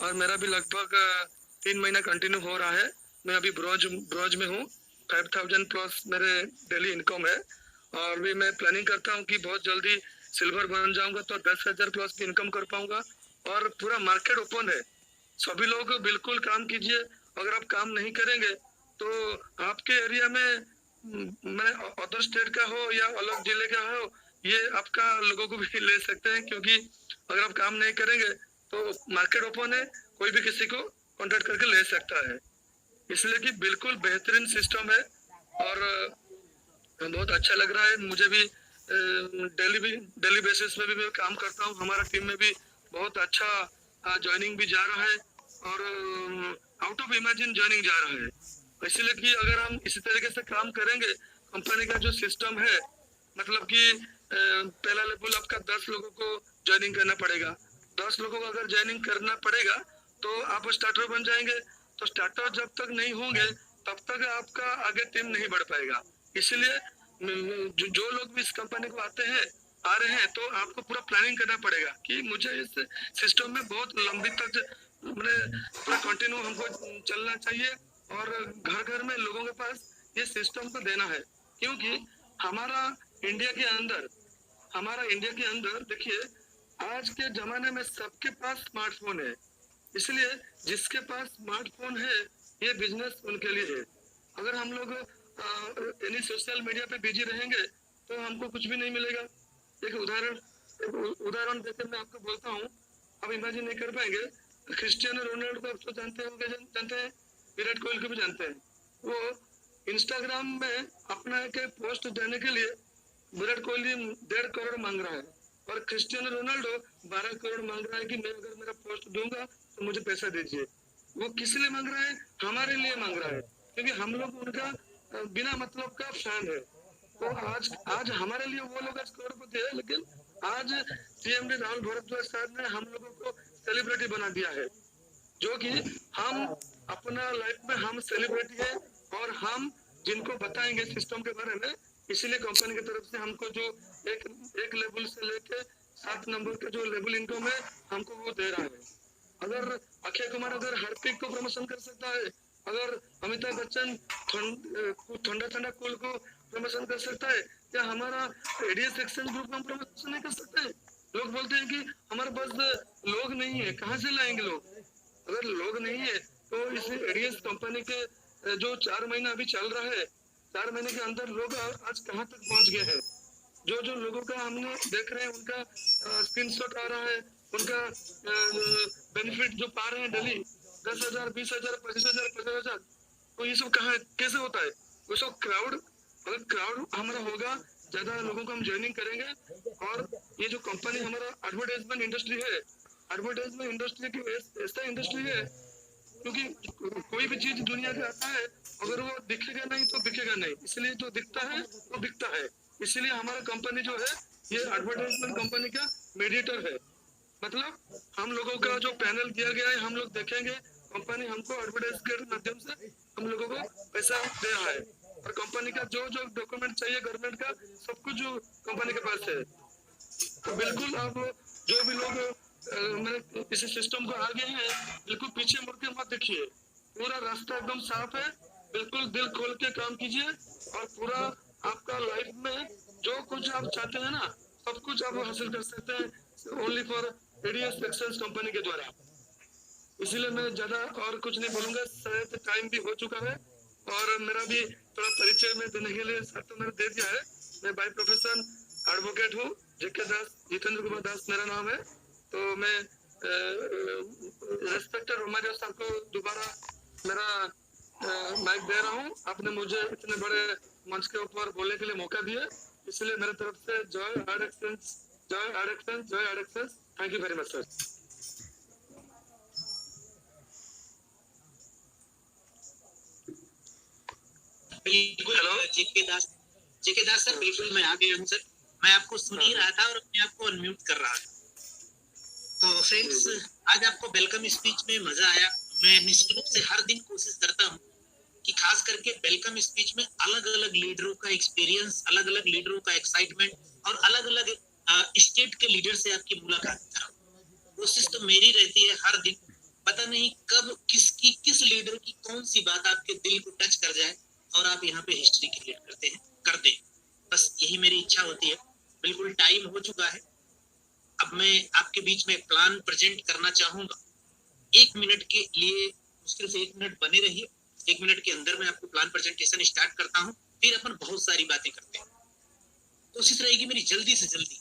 और मेरा भी लगभग 3 महीना कंटिन्यू हो रहा है। मैं अभी ब्रोंज में हूँ। 5000 प्लस मेरे डेली इनकम है। और भी मैं प्लानिंग करता हूँ कि बहुत जल्दी सिल्वर बन जाऊंगा तो 10,000 प्लस भी इनकम कर पाऊंगा। और पूरा मार्केट ओपन है, सभी लोग बिल्कुल काम कीजिए। अगर आप काम नहीं करेंगे तो आपके एरिया में मैं अदर स्टेट का हो या अलग जिले का हो, ये आपका लोगों को भी ले सकते हैं, क्योंकि अगर आप काम नहीं करेंगे तो मार्केट ओपन है, कोई भी किसी को कांटेक्ट करके ले सकता है। इसलिए कि बिल्कुल बेहतरीन सिस्टम है। और बहुत अच्छा लग रहा है मुझे भी। डेली बेसिस में भी मैं काम करता हूँ। हमारा टीम में भी बहुत अच्छा ज्वाइनिंग भी जा रहा है। और आउट ऑफ इमेजिन ज्वाइनिंग जा रहा है। इसलिए कि अगर हम इसी तरीके से काम करेंगे, कंपनी का जो सिस्टम है, मतलब कि पहला लेवल आपका 10 लोगों को ज्वाइनिंग करना पड़ेगा। 10 लोगों को अगर ज्वाइनिंग करना पड़ेगा तो आप स्टार्टर बन जाएंगे। तो स्टार्टर जब तक नहीं होंगे तब तक आपका आगे टीम नहीं बढ़ पाएगा। इसलिए जो लोग भी इस कंपनी को आ रहे हैं, तो आपको पूरा प्लानिंग करना पड़ेगा कि मुझे इस सिस्टम में बहुत लंबी तक मैंने पूरा कंटिन्यू हमको चलना चाहिए। और घर घर में लोगों के पास ये सिस्टम को देना है, क्योंकि हमारा इंडिया के अंदर इंडिया के अंदर देखिए, आज के जमाने में सबके पास स्मार्टफोन है। इसलिए जिसके पास स्मार्टफोन है, ये बिजनेस उनके लिए है। अगर हम लोग यानी सोशल मीडिया पे बिजी रहेंगे तो हमको कुछ भी नहीं मिलेगा। एक उदाहरण देकर मैं आपको बोलता हूँ, आप इमेजिन नहीं कर पाएंगे। क्रिस्टियानो रोनाल्डो को आप तो जानते होंगे, जानते हैं। विराट कोहली को भी जानते हैं। वो इंस्टाग्राम में अपना एक पोस्ट देने के लिए विराट कोहली 1.5 करोड़ मांग रहा है, और क्रिस्टियानो रोनाल्डो 12 करोड़ मांग रहा है कि मैं अगर मेरा पोस्ट दूंगा तो मुझे पैसा दीजिए। वो किस लिए मांग रहा है? हमारे लिए मांग रहा है, क्योंकि हम लोग उनका बिना मतलब का फैन है। तो आज आज हमारे लिए वो लोग आज करोड़पति है, लेकिन आज सीएम राहुल भारद्वाज साहब ने हम लोगों को सेलिब्रिटी बना दिया है। जो कि हम अपना लाइफ में हम सेलिब्रिटी है, और हम जिनको बताएंगे सिस्टम के बारे में। इसीलिए कंपनी की तरफ से हमको जो एक एक लेवल से लेके 7 नंबर का जो लेवल इनकम है, हमको वो दे रहा है। अगर अक्षय कुमार अगर हार्पिक को प्रमोशन कर सकता है, अगर अमिताभ बच्चन ठंडा ठंडा कूल को प्रमोशन कर सकता है, क्या हमारा एडीएस एक्शन ग्रुप हम प्रमोशन नहीं कर सकते? लोग बोलते हैं कि हमारे पास लोग नहीं है, कहाँ से लाएंगे लोग? अगर लोग नहीं है तो इस एडीएस कंपनी के जो 4 महीना अभी चल रहा है, 4 महीने के अंदर लोग आज कहाँ तक पहुंच गए हैं। जो जो लोगों का हमने देख रहे हैं, उनका स्क्रीनशॉट आ रहा है, उनका बेनिफिट जो पा रहे हैं डेली 10,000, 20,000, 25,000, 50,000। तो ये सब कहाँ कैसे होता है? वो सब क्राउड, अगर क्राउड हमारा होगा, ज्यादा लोगों को हम ज्वाइनिंग करेंगे। और ये जो कंपनी हमारा एडवर्टाइजमेंट इंडस्ट्री है, एडवर्टाइजमेंट इंडस्ट्री की ऐसा इंडस्ट्री है, क्योंकि कोई भी चीज दुनिया का आता है, अगर वो दिखेगा नहीं तो बिकेगा नहीं। इसलिए जो दिखता है वो बिकता है। इसलिए हमारा कंपनी जो है, ये एडवर्टाइजमेंट कंपनी का मीडिएटर है। मतलब हम लोगों का जो पैनल दिया गया है, हम लोग देखेंगे, कंपनी हमको एडवर्टाइज के माध्यम से हम लोगों को पैसा दे रहा है। और कंपनी का जो जो डॉक्यूमेंट चाहिए गवर्नमेंट का, सब कुछ जो कंपनी के पास है। तो बिल्कुल आप जो भी लोग मैंने इस सिस्टम को आगे हैं, बिल्कुल पीछे मुड़ के मत देखिए। पूरा रास्ता एकदम साफ है, बिल्कुल दिल खोल के काम कीजिए। और पूरा आपका लाइफ में जो कुछ आप चाहते हैं ना, सब कुछ आप हासिल कर सकते हैं only for ads access company के द्वारा। इसीलिए मैं ज्यादा और कुछ नहीं बोलूंगा, शायद टाइम भी हो चुका है। और मेरा भी थोड़ा परिचय में देने के लिए सर तो मैंने दे दिया है। मैं बाय प्रोफेशन एडवोकेट हूँ। जेके दास, जितेंद्र कुमार दास मेरा नाम है। तो मैं रेस्पेक्टेड रोमारियो साहब को दोबारा मेरा माइक दे रहा हूँ। आपने मुझे इतने बड़े मंच के ऊपर बोलने के लिए मौका दिया, इसलिए मेरे तरफ से जय एडक्सेंस, जय एडक्सेंस, जय एडक्सेंस। Thank you very much sir. बिल्कुल जेके दास सर, बिल्कुल मैं आ गया हूँ सर। मैं आपको सुन ही रहा था और अपने आप को अनम्यूट कर रहा था। तो फ्रेंड्स, आज आपको वेलकम स्पीच में मजा आया। मैं निश्चित रूप से हर दिन कोशिश करता हूँ कि खास करके वेलकम स्पीच में अलग अलग लीडरों का एक्सपीरियंस, अलग अलग लीडरों का एक्साइटमेंट और अलग अलग स्टेट के लीडर से आपकी मुलाकात कराऊं। कोशिश तो मेरी रहती है हर दिन पता नहीं कब किस लीडर की कौन सी बात आपके दिल को टच कर जाए और आप यहाँ पे हिस्ट्री क्रिएट कर दें। बस यही मेरी इच्छा होती है। बिल्कुल टाइम हो चुका है। अब मैं आपके बीच में प्लान प्रेजेंट करना चाहूंगा। 1 मिनट के लिए मुश्किल से 1 मिनट बने रहिए। 1 मिनट के अंदर मैं आपको प्लान प्रेजेंटेशन स्टार्ट करता हूँ, फिर अपन बहुत सारी बातें करते हैं। कोशिश रहेगी मेरी जल्दी से जल्दी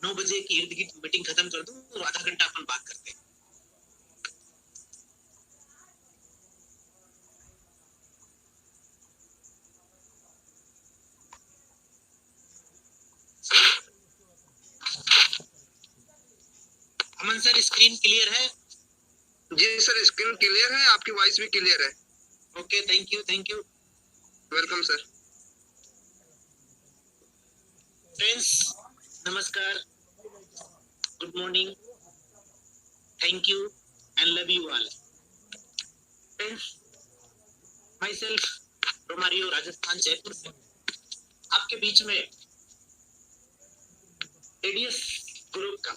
9 बजे की इर्द गिर्द मीटिंग खत्म कर दूं और आधा घंटा अपन बात करते हैं। अमन सर, स्क्रीन क्लियर है? जी सर, स्क्रीन क्लियर है, आपकी वॉइस भी क्लियर है। Okay, thank you. Welcome sir. Friends, नमस्कार, good morning, thank you and love you all. Friends, myself Romario, Rajasthan, Jaipur से आपके बीच में एडीएस ग्रुप का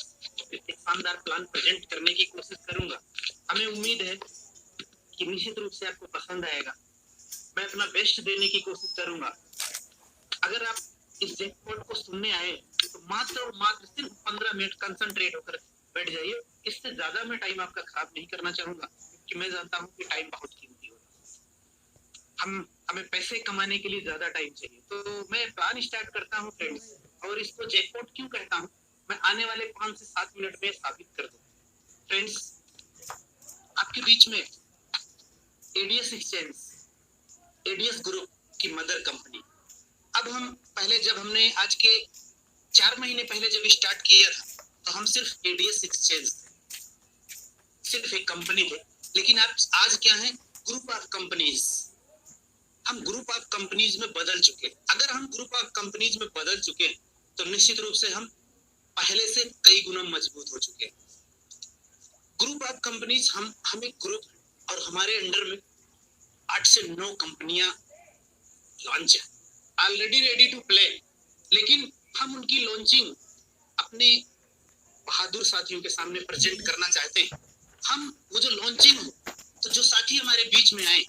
एक शानदार प्लान प्रेजेंट करने की कोशिश करूंगा। हमें उम्मीद है कि निश्चित रूप से आपको पसंद आएगा। मैं अपना बेस्ट देने की कोशिश करूंगा। अगर आप इस जैकपॉट को सुनने आए तो मात्र और मात्र सिर्फ 15 मिनट कंसंट्रेट होकर बैठ जाइए। इससे ज्यादा मैं टाइम आपका खराब नहीं करना चाहूंगा, क्योंकि मैं जानता हूं कि टाइम बहुत कीमती होता है। हमें पैसे कमाने के लिए ज्यादा टाइम चाहिए। तो मैं प्लान स्टार्ट करता हूं फ्रेंड्स, और इसको जैकपॉट क्यों कहता हूं मैं आने वाले 5 से 7 मिनट में साबित कर दूं। फ्रेंड्स, आपके बीच में एडीएस एक्सचेंज, एडीएस ग्रुप की मदर कंपनी। अब हम पहले जब हमने आज के 4 महीने पहले जब स्टार्ट किया था तो हम सिर्फ एडीएस एक्सचेंज थे, सिर्फ एक कंपनी थे। लेकिन आज क्या है, ग्रुप ऑफ कंपनीज। हम ग्रुप ऑफ कंपनीज में बदल चुके। अगर हम ग्रुप ऑफ कंपनीज में बदल चुके तो निश्चित रूप से हम पहले से कई गुना मजबूत हो चुके हैं। ग्रुप ऑफ कंपनीज, हम एक ग्रुप, और हमारे अंडर में 8 से 9 कंपनियां लॉन्च है, ऑलरेडी रेडी टू प्ले। लेकिन हम उनकी लॉन्चिंग अपने बहादुर साथियों के सामने प्रेजेंट करना चाहते हैं। हम वो जो लॉन्चिंग हो, तो जो साथी हमारे बीच में आए,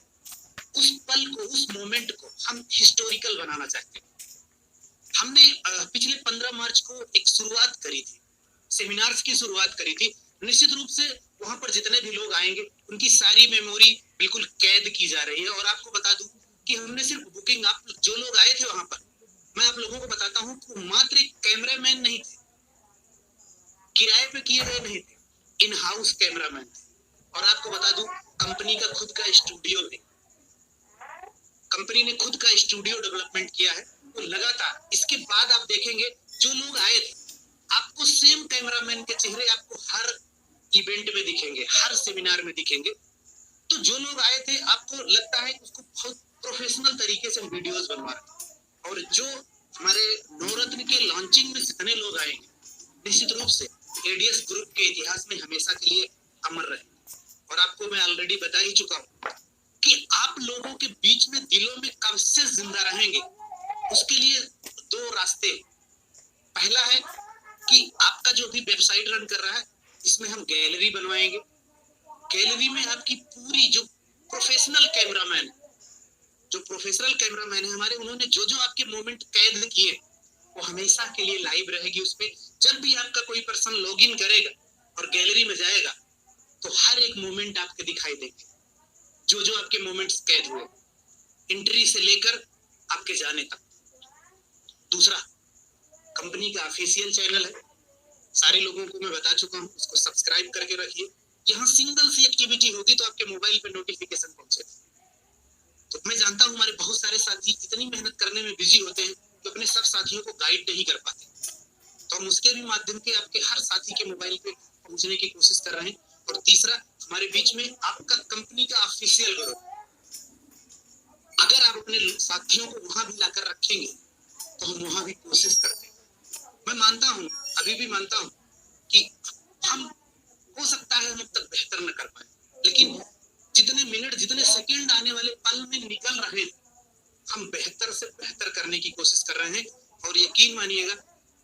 उस पल को, उस मोमेंट को हम हिस्टोरिकल बनाना चाहते हैं। हमने पिछले 15 मार्च को एक शुरुआत करी थी, सेमिनार्स की शुरुआत करी थी। निश्चित रूप से वहां पर जितने भी लोग आएंगे उनकी सारी मेमोरी बिल्कुल कैद की जा रही है। और आपको बता दूं कि हमने सिर्फ बुकिंग, आप जो लोग आए थे वहां पर, मैं आप लोगों को बताता हूं कि मात्र एक कैमरामैन नहीं थे, किराए पे किए गए नहीं थे, इन हाउस कैमरामैन थे। और आपको बता दूं, कंपनी का खुद का स्टूडियो है, कंपनी ने खुद का स्टूडियो डेवलपमेंट किया है। तो लगातार इसके बाद आप देखेंगे जो लोग आए थे, आपको सेम कैमरामैन के चेहरे आपको हर इवेंट में दिखेंगे, हर सेमिनार में दिखेंगे। तो जो लोग आए थे, आपको लगता है कि उसको बहुत प्रोफेशनल तरीके से वीडियोस बनवा रहे। और जो हमारे नवरत्न के लॉन्चिंग में जितने लोग आएंगे, निश्चित रूप से एडीएस ग्रुप के इतिहास में हमेशा के लिए अमर रहे। और आपको मैं ऑलरेडी बता ही चुका हूँ कि आप लोगों के बीच में दिलों में कब से जिंदा रहेंगे। उसके लिए 2 रास्ते। पहला है कि आपका जो भी वेबसाइट रन कर रहा है, इसमें हम गैलरी बनवाएंगे। गैलरी में आपकी पूरी जो प्रोफेशनल कैमरामैन है हमारे, उन्होंने जो जो आपके मोमेंट कैद किए, वो हमेशा के लिए लाइव रहेगी उसमें। जब भी आपका कोई पर्सन लॉगिन करेगा और गैलरी में जाएगा, तो हर एक मोमेंट आपके दिखाई देंगे, जो जो आपके मोमेंट्स कैद हुए, एंट्री से लेकर आपके जाने तक। दूसरा, कंपनी का ऑफिशियल चैनल है, सारे लोगों को मैं बता चुका हूँ, उसको सब्सक्राइब करके रखिए। यहाँ सिंगल सी एक्टिविटी होगी तो आपके मोबाइल पे नोटिफिकेशन पहुंचेगा। तो मैं जानता हूँ हमारे बहुत सारे साथी इतनी मेहनत करने में बिजी होते हैं कि अपने सब साथियों को गाइड नहीं कर पाते। तो हम उसके भी माध्यम के आपके हर साथी के मोबाइल पे पहुंचने की कोशिश कर रहे हैं। और तीसरा, हमारे बीच में आपका कंपनी का ऑफिशियल ग्रुप, अगर आप अपने साथियों को वहां भी लाकर रखेंगे तो हम वहां भी कोशिश करते हैं। मैं मानता हूं, अभी भी मानता हूं कि हम, हो सकता है हम अब तक बेहतर न कर पाए, लेकिन जितने मिनट, जितने सेकंड आने वाले पल में निकल रहे हैं, हम बेहतर से बेहतर करने की कोशिश कर रहे हैं। और यकीन मानिएगा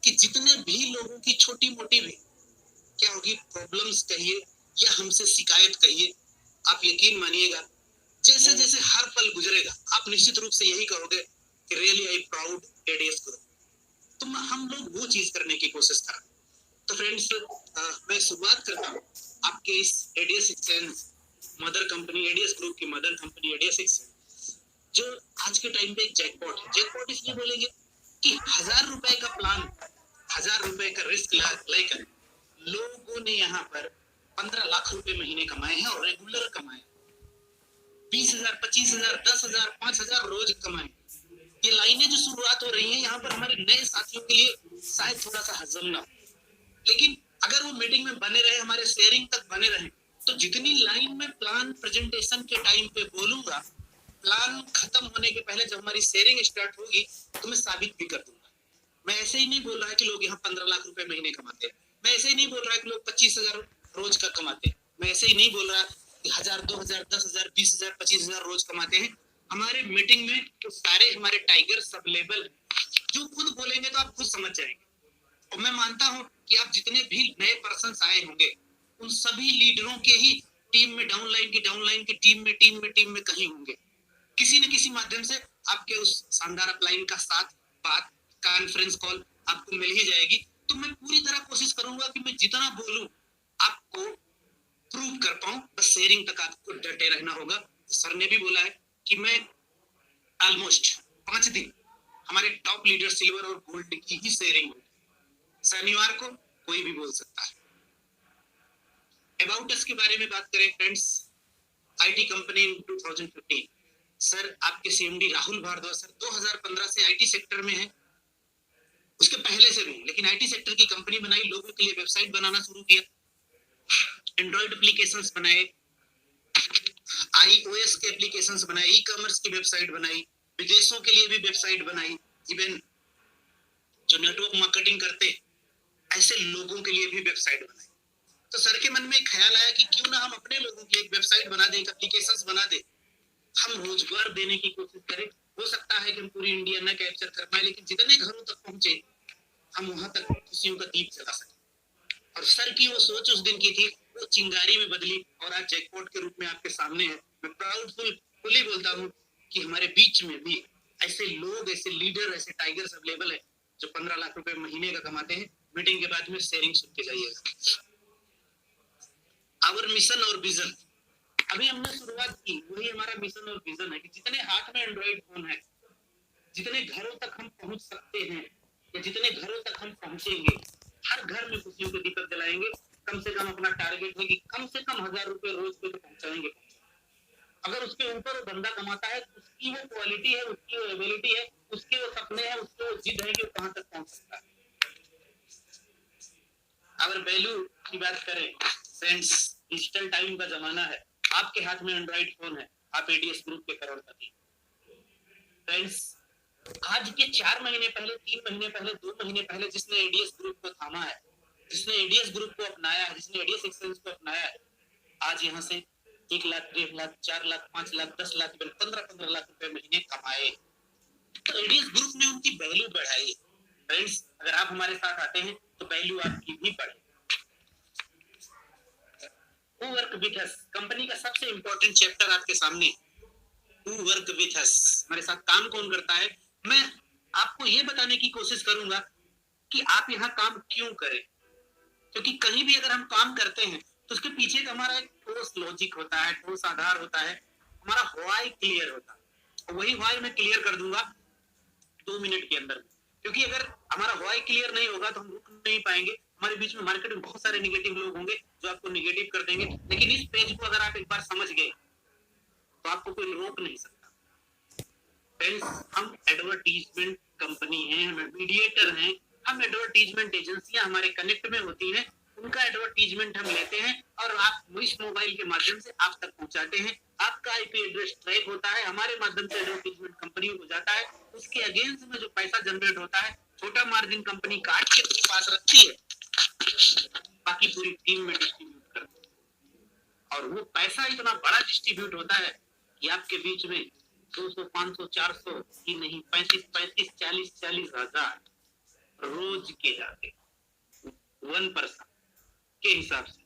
कि जितने भी लोगों की छोटी मोटी भी क्या होगी प्रॉब्लम्स कहिए या हमसे शिकायत कहिए, आप यकीन मानिएगा जैसे जैसे हर पल गुजरेगा आप निश्चित रूप से यही कहोगे कि really I proud ADS group. तो हम लोग वो चीज करने की कोशिश कर रहे हैं। तो फ्रेंड्स, मैं शुरुआत करता हूँ आपके इस ADS exchange mother company, ADS group की मदर कंपनी एडीएस एक्सचेंज, जो आज के टाइम पे एक जैकपॉट है। जैकपॉट इसलिए बोलेंगे कि 1000 रुपए का प्लान, 1000 रुपए का रिस्क लेकर लोगों ने यहाँ पर 15 लाख रुपए महीने कमाए हैं और रेगुलर कमाए, 20,000, 25,000, 10,000, 5,000 रोज कमाए। ये लाइनें जो शुरुआत हो रही हैं यहाँ पर हमारे नए साथियों के लिए शायद थोड़ा सा हजम ना हो, लेकिन अगर वो मीटिंग में बने रहे, हमारे शेयरिंग तक बने रहे, तो जितनी लाइन में प्लान प्रेजेंटेशन के टाइम पे बोलूंगा, प्लान खत्म होने के पहले जब हमारी शेयरिंग स्टार्ट होगी तो मैं साबित भी कर दूंगा। मैं ऐसे ही नहीं बोल रहा है कि लोग यहाँ 15 लाख रुपए महीने कमाते हैं, मैं ऐसे ही नहीं बोल रहा है कि लोग 25,000 रोज का कमाते हैं, मैं ऐसे ही नहीं बोल रहा कि 1,000, 2,000, 10,000, 20,000, 25,000 रोज कमाते हैं। हमारे मीटिंग में तो सारे हमारे टाइगर सब लेवल जो खुद बोलेंगे तो आप खुद समझ जाएंगे। और मैं मानता हूं कि आप जितने भी नए पर्सन आए होंगे उन सभी लीडरों के ही टीम में डाउनलाइन की टीम में कहीं होंगे, किसी न किसी माध्यम से आपके उस शानदार अपलाइन का साथ, बात, कॉन्फ्रेंस कॉल आपको मिल ही जाएगी। तो मैं पूरी तरह कोशिश करूंगा कि मैं जितना बोलूं आपको प्रूव कर पाऊं, बस शेयरिंग तक आपको डटे रहना होगा। सर ने भी बोला है कि मैं ऑलमोस्ट 5 दिन हमारे टॉप लीडर सिल्वर और गोल्ड की ही शेयरिंग होगी। शनिवार को कोई भी बोल सकता है। अबाउट अस के बारे में बात करें friends, IT company in 2015, sir आपके सीएमडी राहुल भारद्वाज सर 2015 से आईटी सेक्टर में है, उसके पहले से भी, लेकिन आईटी सेक्टर की कंपनी बनाई, लोगों के लिए वेबसाइट बनाना शुरू किया, एंड्रॉइड एप्लीकेशंस बनाए, आईओएस के एप्लीकेशंस बनाए, ई कॉमर्स की वेबसाइट बनाई, विदेशों के लिए भी वेबसाइट बनाई, इवन जो नेटवर्क मार्केटिंग करते ऐसे लोगों के लिए भी वेबसाइट बनाई। तो सर के मन में एक ख्याल आया कि क्यों ना हम अपने लोगों की एक वेबसाइट बना दें, एक एप्लीकेशंस बना दें, हम रोजगार देने की कोशिश करें। हो सकता है कि हम पूरी इंडिया न कैप्चर कर पाए, लेकिन जितने घरों तक पहुंचे हम वहां तक खुशियों का दीप जला सके। और सर की वो सोच उस दिन की थी, वो चिंगारी में बदली और आज जैकपॉट के रूप में आपके सामने है। मैं प्राउडफुली बोलता हूँ कि हमारे बीच में भी ऐसे लोग, ऐसे लीडर, ऐसे टाइगर्स अवेलेबल है जो 15 लाख रुपए महीने का कमाते हैं। मीटिंग के बाद में शेयरिंग सुन के जाइएगा। आवर मिशन और विजन, अभी हमने शुरुआत की, वही हमारा मिशन और विजन है कि जितने हाथ में एंड्रॉइड फोन है, जितने घरों तक हम पहुंच सकते हैं या जितने घरों तक हम पहुंचेंगे, हर घर में खुशियों के दीपक जलाएंगे। कम से कम अपना टारगेट है कि कम से कम 1,000 रुपए रोज पे तो पहुंचाएंगे। अगर उसके ऊपर वो बंदा कमाता है, उसकी वो क्वालिटी है, उसकी वो एबिलिटी है, उसके वो सपने हैं, उसके वो जिद है कि वो कहां तक पहुंच सकता है। अगर वैल्यू की बात करें फ्रेंड्स, डिजिटल टाइम का जमाना है, आपके हाथ में एंड्रॉइड फोन है, आप एडीएस ग्रुप के करोड़पति। फ्रेंड्स, आज के 4 महीने पहले, 3 महीने पहले, 2 महीने पहले जिसने एडीएस ग्रुप को थामा है, जिसने एडीएस ग्रुप को अपनाया है, जिसने एडीएस एक्सचेंज को अपनाया है, आज यहाँ से 1 लाख, 1.5 लाख, 4 लाख, 5 लाख, 10 लाख, 15 लाख रुपए महीने कमाए। तो एडीएस ग्रुप ने उनकी वैल्यू बढ़ाई। फ्रेंड्स, अगर आप हमारे साथ आते हैं तो वैल्यू आपकी भी बढ़े। Who work with us, company का सबसे इंपॉर्टेंट चैप्टर आपके सामने। Who work with us, हमारे साथ काम कौन करता है। मैं आपको ये बताने की कोशिश करूंगा कि आप यहाँ काम क्यों करें, क्योंकि कहीं भी अगर हम काम करते हैं तो उसके पीछे का हमारा एक ठोस लॉजिक होता है, ठोस आधार होता है, हमारा व्हाई क्लियर होता है। वही व्हाई मैं क्लियर कर दूंगा 2 मिनट के अंदर, क्योंकि अगर हमारा व्हाई क्लियर नहीं होगा तो हम रुक नहीं पाएंगे। हमारे बीच में मार्केट में बहुत सारे निगेटिव लोग होंगे जो आपको निगेटिव कर देंगे, लेकिन इस पेज को अगर आप एक बार समझ गए तो आपको कोई रोक नहीं सकता। फ्रेंड्स, हम एडवर्टीजमेंट कंपनी है, हम मीडिएटर हैं, हम एडवर्टीजमेंट एजेंसियां हमारे कनेक्ट में होती हैं, उनका एडवर्टीजमेंट हम लेते हैं और आप इस मोबाइल के माध्यम से आप तक पहुंचाते हैं। आपका आईपी एड्रेस ट्रैक होता है, हमारे माध्यम से एडवर्टीजमेंट कंपनी हो जाता है, उसके अगेंस्ट में जो पैसा जनरेट होता है, छोटा मार्जिन कंपनी काट के अपने पास रखती है, बाकी पूरी टीम में डिस्ट्रीब्यूट करती है। और वो पैसा इतना बड़ा डिस्ट्रीब्यूट होता है कि आपके बीच में 200, 500, 400 ही नहीं, 35, 40 हजार रोज के जाते 1% के हिसाब से।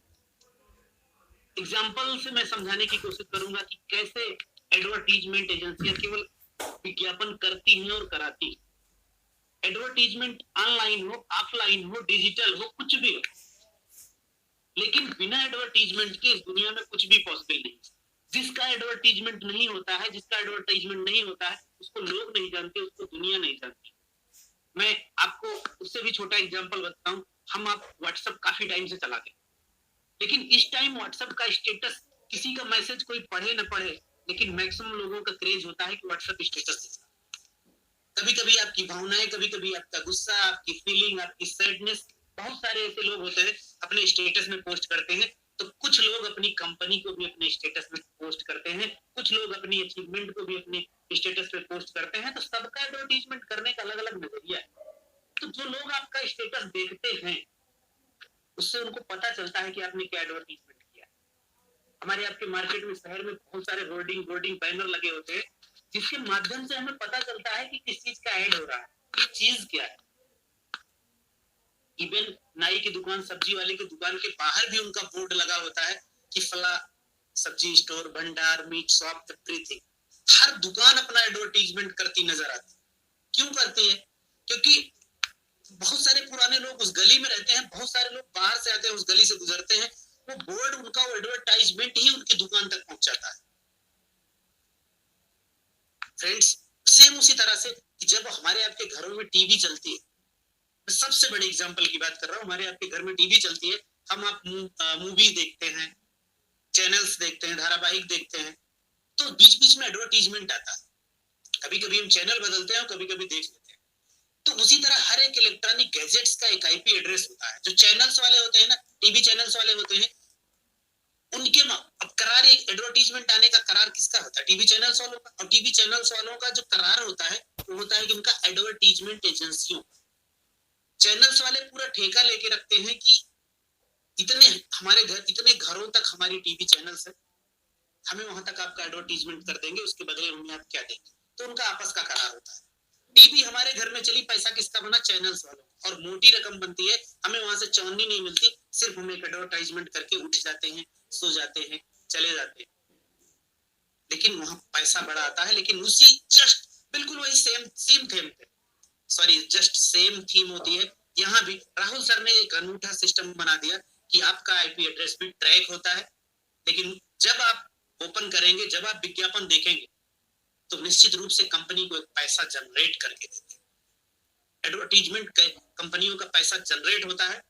एग्जाम्पल से मैं समझाने की कोशिश करूंगा कि कैसे एडवर्टीजमेंट एजेंसियां केवल विज्ञापन करती हैं और कराती हैं। एडवर्टीजमेंट ऑनलाइन हो, ऑफलाइन हो, डिजिटल हो, कुछ भी हो, लेकिन बिना एडवर्टीजमेंट के इस दुनिया में कुछ भी पॉसिबल नहीं। जिसका एडवर्टीजमेंट नहीं होता है, जिसका एडवर्टाइजमेंट नहीं होता है, उसको लोग नहीं जानते, उसको दुनिया नहीं जानती। मैं आपको उससे भी छोटा एग्जांपल बताता हूँ। हम आप व्हाट्सएप काफी टाइम से चलाते हैं, लेकिन इस टाइम व्हाट्सएप का स्टेटस, किसी का मैसेज कोई पढ़े न पढ़े, लेकिन मैक्सिमम लोगों का क्रेज होता है कि व्हाट्सएप स्टेटस देखना। कभी कभी आपकी भावनाएं, कभी कभी आपका गुस्सा, आपकी फीलिंग, आपकी सैडनेस, बहुत सारे ऐसे लोग होते हैं अपने स्टेटस में पोस्ट करते हैं। तो कुछ लोग अपनी कंपनी को भी अपने स्टेटस में पोस्ट करते हैं, कुछ लोग अपनी अचीवमेंट को भी अपने स्टेटस पे पोस्ट करते हैं। तो सबका एडवर्टीजमेंट करने का अलग अलग नजरिया है। तो जो लोग आपका स्टेटस देखते हैं, उससे उनको पता चलता है कि आपने क्या एडवर्टीजमेंट किया। हमारे आपके मार्केट में, शहर में बहुत सारे होर्डिंग बैनर लगे होते हैं, जिसके माध्यम से हमें पता चलता है कि किस चीज का ऐड हो रहा है, ये चीज क्या है। इवन नाई की दुकान, सब्जी वाले की दुकान के बाहर भी उनका बोर्ड लगा होता है कि फला सब्जी स्टोर, भंडार, मीट शॉप, एवरीथिंग। हर दुकान अपना एडवर्टीजमेंट करती नजर आती। क्यों करती है? क्योंकि बहुत सारे पुराने लोग उस गली में रहते हैं, बहुत सारे लोग बाहर से आते हैं, उस गली से गुजरते हैं, वो बोर्ड उनका, वो एडवर्टाइजमेंट ही उनकी दुकान तक पहुंच जाता है। फ्रेंड्स, सेम उसी तरह से कि जब हमारे आपके घरों में टीवी चलती है, मैं सबसे बड़े एग्जांपल की बात कर रहा हूँ, हमारे आपके घर में टीवी चलती है, हम आप मूवी देखते हैं, चैनल्स देखते हैं, धारावाहिक देखते हैं, तो बीच बीच में एडवर्टीजमेंट आता है। कभी कभी हम चैनल बदलते हैं और कभी कभी देख लेते हैं। तो उसी तरह हर एक इलेक्ट्रॉनिक गैजेट्स का एक आईपी एड्रेस होता है। जो चैनल्स वाले होते हैं ना, टीवी चैनल्स वाले होते हैं, उनके अब करार, एक एडवर्टीजमेंट आने का करार किसका होता है? टीवी चैनल्स वालों का। और टीवी चैनल्स वालों का जो करार होता है, वो होता है कि उनका एडवर्टीजमेंट एजेंसियों। चैनल्स वाले पूरा ठेका लेके रखते हैं कि इतने हमारे घर, इतने घरों तक हमारी टीवी चैनल्स है, हमें वहां तक आपका एडवर्टीजमेंट कर देंगे, उसके बदले हमें आप क्या देंगे। तो उनका आपस का करार होता है। टीवी हमारे घर में चली, पैसा किसका बना? चैनल्स वालों। और मोटी रकम बनती है, हमें वहां से चौनी नहीं मिलती, सिर्फ हम एक एडवर्टाइजमेंट करके उठ जाते हैं, सो जाते हैं, चले जाते हैं। लेकिन वहां पैसा बड़ा आता है। लेकिन उसी जस्ट बिल्कुल वही सेम थीम पे, सॉरी जस्ट सेम थीम होती है। यहाँ भी राहुल सर ने एक अनूठा सिस्टम बना दिया कि आपका आईपी एड्रेस भी ट्रैक होता है। लेकिन जब आप ओपन करेंगे, जब आप विज्ञापन देखेंगे, तो निश्चित रूप से कंपनी को एक पैसा जनरेट करके देते हैं। एडवर्टीजमेंट कंपनियों का पैसा जनरेट होता है,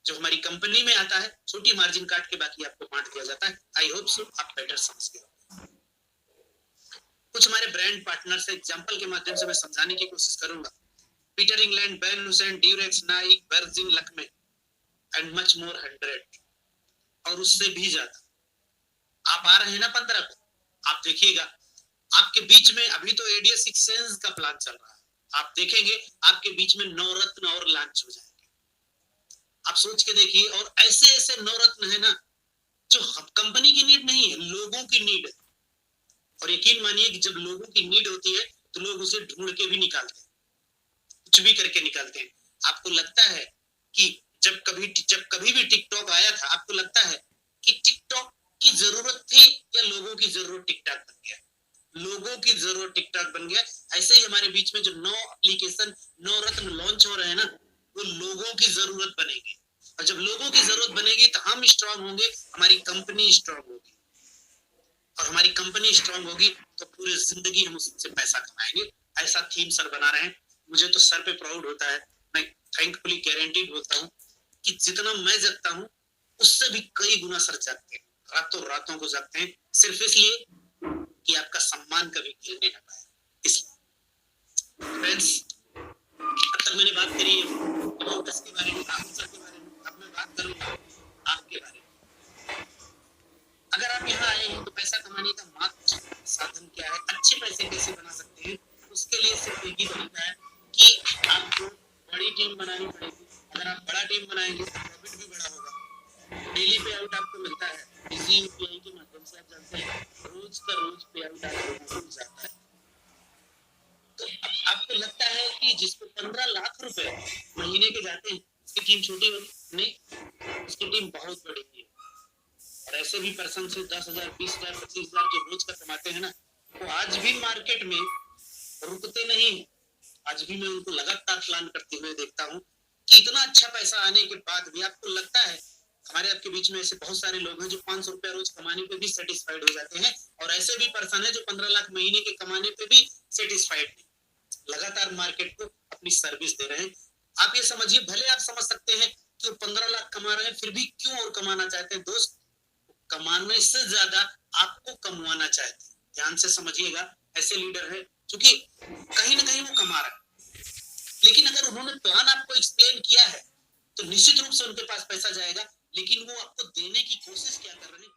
जो हमारी कंपनी में आता है, छोटी मार्जिन काट के बाकी आपको बांट दिया जाता है। आई होप सो आप बेटर समझ गए। कुछ हमारे ब्रांड पार्टनर से एग्जांपल के माध्यम से मैं समझाने की कोशिश करूंगा। Peter England, Ben Hussain, Durex, Naik, virgin, Lakme and much more 100 और उससे भी ज्यादा। आप आ रहे हैं ना 15 को, आप देखिएगा आपके बीच में अभी तो एडीएस एक्सचेंज का प्लान चल रहा है, आप देखेंगे आपके बीच में नवरत्न और लॉन्च हो जाएंगे। आप सोच के देखिए। और ऐसे ऐसे नवरत्न है ना, जो कंपनी की नीड नहीं है, लोगों की नीड है। और यकीन मानिए कि जब लोगों की नीड होती है तो लोग उसे ढूंढ के भी निकालते हैं, कुछ भी करके निकालते हैं। आपको लगता है कि जब कभी भी टिकटॉक आया था, आपको लगता है कि टिकटॉक की जरूरत थी या लोगों की जरूरत टिकटॉक बन गया? लोगों की जरूरत टिकटॉक बन गया। ऐसे ही हमारे बीच में जो 9 एप्लीकेशन, 9 रत्न लॉन्च हो रहे हैं ना, वो लोगों की जरूरत बनेगी। और जब लोगों की जरूरत बनेगी तो हम स्ट्रांग होंगे, हमारी कंपनी स्ट्रांग होगी। और हमारी कंपनी स्ट्रांग होगी तो पूरी जिंदगी हम उससे पैसा कमाएंगे। ऐसा थीम सर बना रहे हैं। मुझे तो सर पे प्राउड होता है। मैं थैंकफुली गारंटीड बोलता हूँ कि जितना मैं जगता हूँ, उससे भी कई गुना सर जागते हैं, रातों रातों को जागते हैं, सिर्फ इसलिए कि आपका सम्मान कभी गिरने ना पाए। इसलिए फ्रेंड्स, अब तक मैंने बात करी है इनोवेटर्स के बारे में, राहुल सर के बारे में। अब मैं बात करूंगा आपके बारे में। अगर आप यहाँ आए हैं तो पैसा कमाने का मात्र साधन क्या है, अच्छे पैसे कैसे बना सकते हैं, उसके लिए सिर्फ एक ही तरीका है कि आपको बड़ी टीम बनानी पड़ेगी। अगर आप बड़ा टीम बनाएंगे तो प्रॉफिट भी बड़ा होगा। डेली पे आउट आपको मिलता है इसी यूपीआई के माध्यम से। आप जानते हैं रोज का रोज पे आउट आपको मिल जाता है। तो आपको लगता है कि जिसको 15 लाख रुपए महीने के जाते हैं, उसकी टीम छोटी होगी? नहीं, उसकी टीम बहुत बड़ी है। और ऐसे ऐसे भी पर्सन से 10,000, 20,000, 25,000 जो रोज का कमाते हैं ना, वो आज भी मार्केट में रुकते नहीं हैं। आज भी मैं उनको लगातार प्लान करते हुए देखता हूँ कि इतना अच्छा पैसा आने के बाद भी आपको लगता है, हमारे आपके बीच में ऐसे बहुत सारे लोग हैं जो 500 रुपया रोज कमाने पे भी सेटिस्फाइड हो जाते हैं, और ऐसे भी पर्सन है जो 15 लाख महीने के कमाने पे भी सेटिस्फाइड नहीं, लगातार मार्केट को अपनी सर्विस दे रहे हैं। आप ये समझिए, भले आप समझ सकते हैं कि वो 15 लाख कमा रहे हैं, फिर भी क्यों और कमाना चाहते हैं दोस्त? कमाने से ज्यादा आपको कमवाना चाहते हैं। ध्यान से समझिएगा, ऐसे लीडर है क्योंकि कहीं ना कहीं वो कमा रहा है, लेकिन अगर उन्होंने प्लान आपको एक्सप्लेन किया है तो निश्चित रूप से उनके पास पैसा जाएगा, लेकिन वो आपको देने की कोशिश क्या कर रहे हैं